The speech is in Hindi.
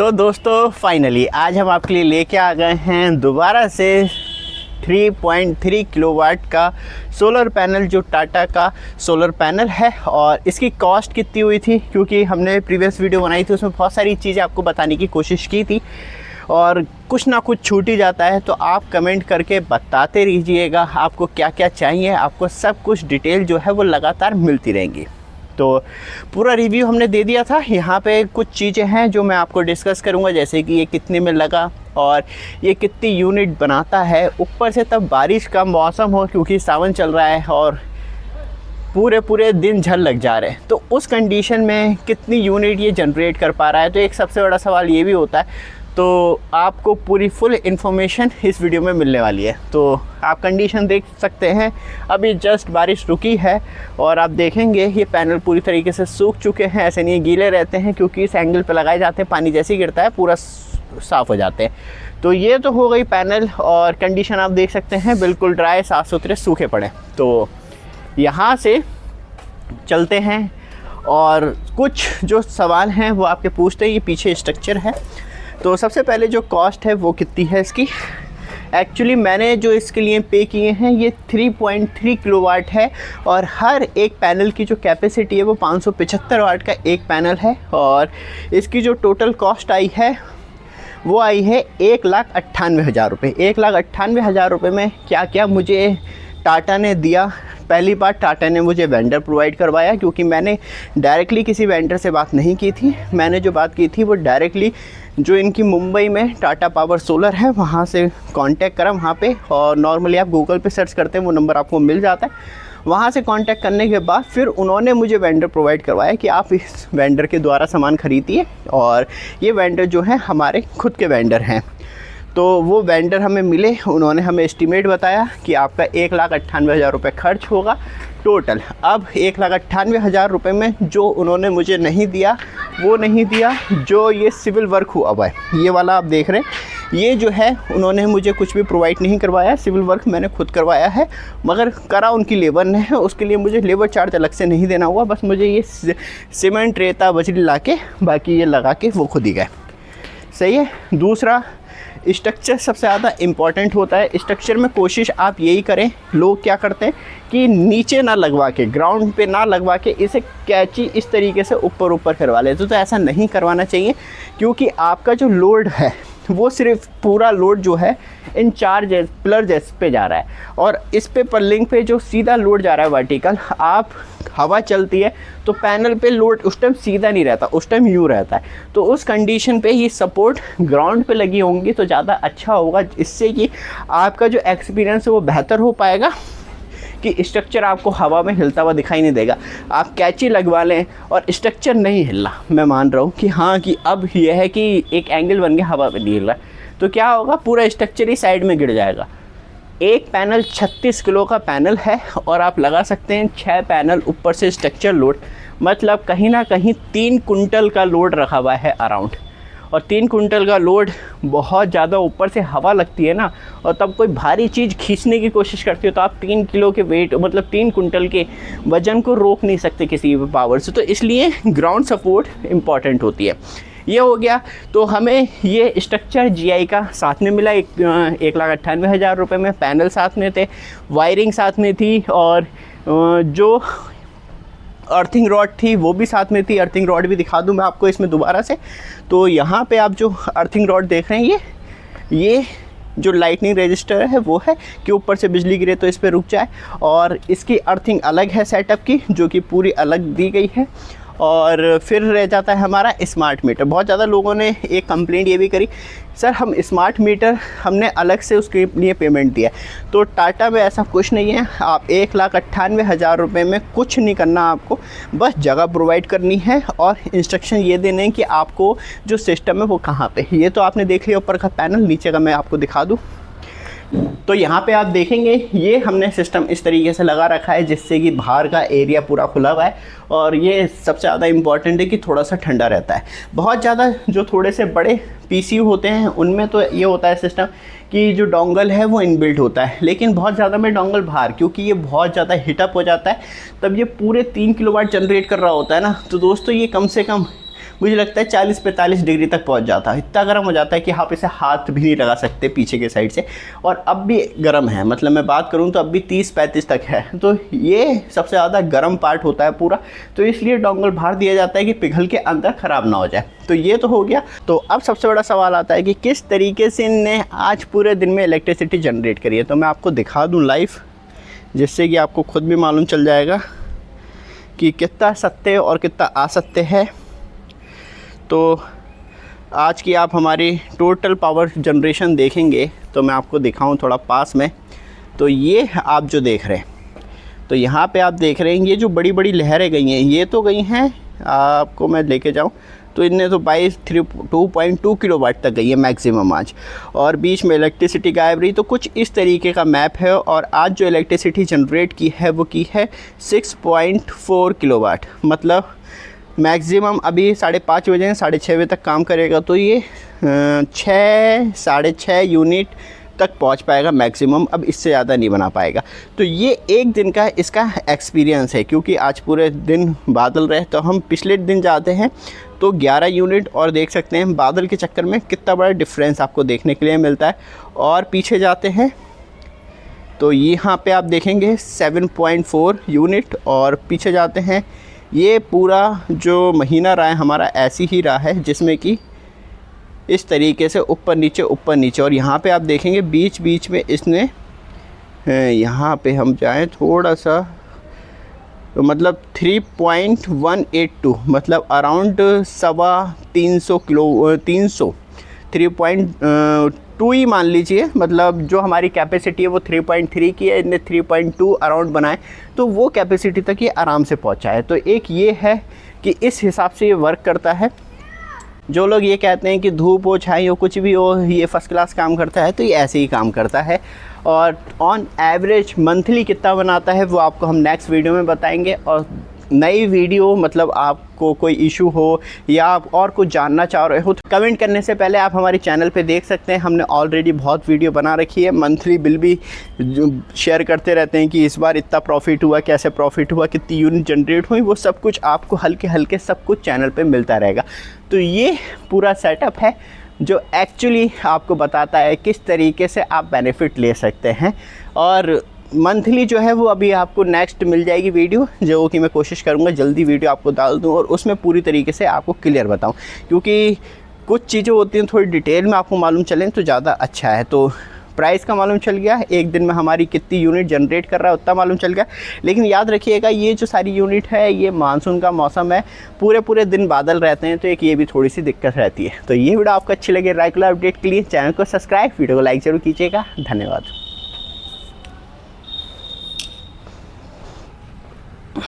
तो दोस्तों फाइनली आज हम आपके लिए लेके आ गए हैं दोबारा से 3.3 किलोवाट का सोलर पैनल, जो टाटा का सोलर पैनल है। और इसकी कॉस्ट कितनी हुई थी, क्योंकि हमने प्रीवियस वीडियो बनाई थी उसमें बहुत सारी चीज़ें आपको बताने की कोशिश की थी और कुछ ना कुछ छूट ही जाता है। तो आप कमेंट करके बताते रहिएगा आपको क्या क्या चाहिए, आपको सब कुछ डिटेल जो है वो लगातार मिलती रहेंगी। तो पूरा रिव्यू हमने दे दिया था। यहाँ पे कुछ चीज़ें हैं जो मैं आपको डिस्कस करूँगा, जैसे कि ये कितने में लगा और ये कितनी यूनिट बनाता है। ऊपर से तब बारिश का मौसम हो, क्योंकि सावन चल रहा है और पूरे दिन झल लग जा रहे हैं, तो उस कंडीशन में कितनी यूनिट ये जनरेट कर पा रहा है। तो एक सबसे बड़ा सवाल ये भी होता है। तो आपको पूरी फुल इन्फॉर्मेशन इस वीडियो में मिलने वाली है। तो आप कंडीशन देख सकते हैं, अभी जस्ट बारिश रुकी है और आप देखेंगे ये पैनल पूरी तरीके से सूख चुके हैं। ऐसे नहीं गीले रहते हैं, क्योंकि इस एंगल पे लगाए जाते हैं, पानी जैसे ही गिरता है पूरा साफ़ हो जाते हैं। तो ये तो हो गई पैनल, और कंडीशन आप देख सकते हैं बिल्कुल ड्राई, साफ़ सुथरे, सूखे पड़े। तो यहाँ से चलते हैं और कुछ जो सवाल हैं वो आपके पूछते हैं। ये पीछे स्ट्रक्चर है। तो सबसे पहले जो कॉस्ट है वो कितनी है इसकी। एक्चुअली मैंने जो इसके लिए पे किए हैं ये 3.3 किलोवाट है, और हर एक पैनल की जो कैपेसिटी है वो 575 वाट का एक पैनल है। और इसकी जो टोटल कॉस्ट आई है वो आई है 1,98,000 रुपये। 1,98,000 रुपये में क्या क्या मुझे टाटा ने दिया। पहली बार टाटा ने मुझे वेंडर प्रोवाइड करवाया, क्योंकि मैंने डायरेक्टली किसी वेंडर से बात नहीं की थी। मैंने जो बात की थी वो डायरेक्टली जो इनकी मुंबई में टाटा पावर सोलर है वहाँ से कांटेक्ट करा वहाँ पे। और नॉर्मली आप गूगल पे सर्च करते हैं वो नंबर आपको मिल जाता है। वहाँ से कांटेक्ट करने के बाद फिर उन्होंने मुझे वेंडर प्रोवाइड करवाया कि आप इस वेंडर के द्वारा सामान ख़रीदिए। और ये वेंडर जो है हमारे खुद के वेंडर हैं। तो वो वेंडर हमें मिले, उन्होंने हमें एस्टीमेट बताया कि आपका 1,98,000 रुपये खर्च होगा टोटल। अब 1,98,000 रुपये में जो उन्होंने मुझे नहीं दिया वो नहीं दिया, जो ये सिविल वर्क हुआ हुआ है, ये वाला आप देख रहे हैं, ये जो है उन्होंने मुझे कुछ भी प्रोवाइड नहीं करवाया। सिविल वर्क मैंने खुद करवाया है, मगर करा उनकी लेबर ने है। उसके लिए मुझे लेबर चार्ज अलग से नहीं देना हुआ। बस मुझे ये सीमेंट, रेता, बजरी ला के बाकी ये लगा के वो खुद ही गए। सही है। दूसरा, स्ट्रक्चर सबसे ज़्यादा इम्पॉर्टेंट होता है। स्ट्रक्चर में कोशिश आप यही करें, लोग क्या करते हैं कि नीचे ना लगवा के, ग्राउंड पे ना लगवा के इसे कैची इस तरीके से ऊपर करवा लेते। तो ऐसा नहीं करवाना चाहिए, क्योंकि आपका जो लोड है वो सिर्फ पूरा लोड जो है इन 4 पिलर पे जा रहा है, और इस पे पर्लिंग पे जो सीधा लोड जा रहा है वर्टिकल, आप हवा चलती है तो पैनल पे लोड उस टाइम सीधा नहीं रहता, उस टाइम यूँ रहता है। तो उस कंडीशन पे ये सपोर्ट ग्राउंड पे लगी होंगी तो ज़्यादा अच्छा होगा, इससे कि आपका जो एक्सपीरियंस है वो बेहतर हो पाएगा, कि स्ट्रक्चर आपको हवा में हिलता हुआ दिखाई नहीं देगा। आप कैची लगवा लें और स्ट्रक्चर नहीं हिल रहा, मैं मान रहा हूँ कि हाँ कि अब यह है कि एक एंगल बन गया, हवा में नहीं हिल रहा, तो क्या होगा, पूरा स्ट्रक्चर ही साइड में गिर जाएगा। एक पैनल 36 किलो का पैनल है, और आप लगा सकते हैं 6 पैनल ऊपर से स्ट्रक्चर लोड, मतलब कहीं ना कहीं 3 कुंटल का लोड रखा हुआ है अराउंड। और 3 कुंटल का लोड बहुत ज़्यादा, ऊपर से हवा लगती है ना, और तब कोई भारी चीज़ खींचने की कोशिश करती हो तो आप 3 किलो के वेट, मतलब 3 कुंटल के वज़न को रोक नहीं सकते किसी भी पावर से। तो इसलिए ग्राउंड सपोर्ट इम्पॉर्टेंट होती है। ये हो गया। तो हमें ये स्ट्रक्चर GI का साथ में मिला 1,98,000 रुपये में। पैनल साथ में थे, वायरिंग साथ में थी, और जो अर्थिंग रॉड थी वो भी साथ में थी। अर्थिंग रॉड भी दिखा दूं मैं आपको इसमें दोबारा से। तो यहाँ पे आप जो अर्थिंग रॉड देख रहे हैं, ये जो लाइटनिंग रजिस्टर है वो है कि ऊपर से बिजली गिरे तो इस पर रुक जाए। और इसकी अर्थिंग अलग है सेटअप की, जो कि पूरी अलग दी गई है। और फिर रह जाता है हमारा स्मार्ट मीटर। बहुत ज़्यादा लोगों ने एक कंप्लेंट ये भी करी, सर हम स्मार्ट मीटर हमने अलग से उसके लिए पेमेंट दिया। तो टाटा में ऐसा कुछ नहीं है। आप 1,98,000 रुपये में कुछ नहीं करना, आपको बस जगह प्रोवाइड करनी है और इंस्ट्रक्शन ये देने हैं कि आपको जो सिस्टम है वो कहाँ पे। ये तो आपने देख लिया ऊपर का पैनल, नीचे का मैं आपको दिखा दूँ। तो यहाँ पे आप देखेंगे ये हमने सिस्टम इस तरीके से लगा रखा है, जिससे कि बाहर का एरिया पूरा खुला हुआ है। और ये सबसे ज़्यादा इम्पॉर्टेंट है कि थोड़ा सा ठंडा रहता है। बहुत ज़्यादा जो थोड़े से बड़े PCU होते हैं उनमें तो ये होता है सिस्टम कि जो डोंगल है वो इनबिल्ट होता है, लेकिन बहुत ज़्यादा में डोंगल बाहर, क्योंकि ये बहुत ज़्यादा हीटअप हो जाता है, तब ये पूरे 3 किलोवाट जनरेट कर रहा होता है ना। तो दोस्तों ये कम से कम मुझे लगता है 40-45 डिग्री तक पहुंच जाता है। इतना गर्म हो जाता है कि आप इसे हाथ भी नहीं लगा सकते पीछे के साइड से, और अब भी गर्म है, मतलब मैं बात करूं तो अब भी 30-35 तक है। तो ये सबसे ज़्यादा गर्म पार्ट होता है पूरा, तो इसलिए डोंगल बाहर दिया जाता है कि पिघल के अंदर ख़राब ना हो जाए। तो ये तो हो गया। तो अब सबसे बड़ा सवाल आता है कि किस तरीके से इनने आज पूरे दिन में इलेक्ट्रिसिटी जनरेट करी है। तो मैं आपको दिखा दूँ लाइव, जिससे कि आपको खुद भी मालूम चल जाएगा कि कितना सत्य और कितना असत्य है। तो आज की आप हमारी टोटल पावर जनरेशन देखेंगे तो मैं आपको दिखाऊं थोड़ा पास में। तो ये आप जो देख रहे हैं, तो यहाँ पे आप देख रहे हैं ये जो बड़ी बड़ी लहरें गई हैं, ये तो गई हैं, आपको मैं लेके जाऊं तो इनने तो 2.2 किलोवाट तक गई है मैक्सिमम आज, और बीच में इलेक्ट्रिसिटी गायब रही। तो कुछ इस तरीके का मैप है। और आज जो इलेक्ट्रिसिटी जनरेट की है वो की है 6.4 किलोवाट, मतलब मैक्सिमम अभी 5:30 बजे हैं, 6:30 बजे तक काम करेगा तो ये 6-6.5 यूनिट तक पहुंच पाएगा मैक्सिमम, अब इससे ज़्यादा नहीं बना पाएगा। तो ये एक दिन का इसका एक्सपीरियंस है, क्योंकि आज पूरे दिन बादल रहे। तो हम पिछले दिन जाते हैं तो 11 यूनिट, और देख सकते हैं बादल के चक्कर में कितना बड़ा डिफरेंस आपको देखने के लिए मिलता है। और पीछे जाते हैं तो यहाँ पे आप देखेंगे 7.4 यूनिट, और पीछे जाते हैं ये पूरा जो महीना रहा है हमारा ऐसी ही रहा है, जिसमें कि इस तरीके से ऊपर नीचे। और यहाँ पे आप देखेंगे बीच बीच में इसने, यहाँ पे हम जाएं थोड़ा सा, तो मतलब 3.182, मतलब अराउंड 350 किलो, 3.2 ही मान लीजिए। मतलब जो हमारी कैपेसिटी है वो 3.3 की है, इनने 3.2 अराउंड बनाए, तो वो कैपेसिटी तक ये आराम से पहुँचा है। तो एक ये है कि इस हिसाब से ये वर्क करता है। जो लोग ये कहते हैं कि धूप हो छाई हो कुछ भी हो ये फर्स्ट क्लास काम करता है, तो ये ऐसे ही काम करता है। और ऑन एवरेज मंथली कितना बनाता है वो आपको हम नेक्स्ट वीडियो में बताएंगे। और नई वीडियो, मतलब आपको कोई इशू हो या आप और कुछ जानना चाह रहे हो तो कमेंट करने से पहले आप हमारे चैनल पे देख सकते हैं, हमने ऑलरेडी बहुत वीडियो बना रखी है। मंथली बिल भी शेयर करते रहते हैं कि इस बार इतना प्रॉफिट हुआ, कैसे प्रॉफिट हुआ, कितनी यूनिट जनरेट हुई, वो सब कुछ आपको हल्के हल्के सब कुछ चैनल पे मिलता रहेगा। तो ये पूरा सेटअप है जो एक्चुअली आपको बताता है किस तरीके से आप बेनिफिट ले सकते हैं। और मंथली जो है वो अभी आपको नेक्स्ट मिल जाएगी वीडियो, जो कि मैं कोशिश करूँगा जल्दी वीडियो आपको डाल दूँ और उसमें पूरी तरीके से आपको क्लियर बताऊँ, क्योंकि कुछ चीज़ें होती हैं थोड़ी डिटेल में आपको मालूम चलें तो ज़्यादा अच्छा है। तो प्राइस का मालूम चल गया, एक दिन में हमारी कितनी यूनिट जनरेट कर रहा है उतना मालूम चल गया। लेकिन याद रखिएगा ये जो सारी यूनिट है ये मानसून का मौसम है, पूरे दिन बादल रहते हैं, तो एक ये भी थोड़ी सी दिक्कत रहती है। तो ये वीडियो आपको अच्छी लगे, रेगुलर अपडेट के लिए चैनल को सब्सक्राइब, वीडियो को लाइक ज़रूर कीजिएगा। धन्यवाद।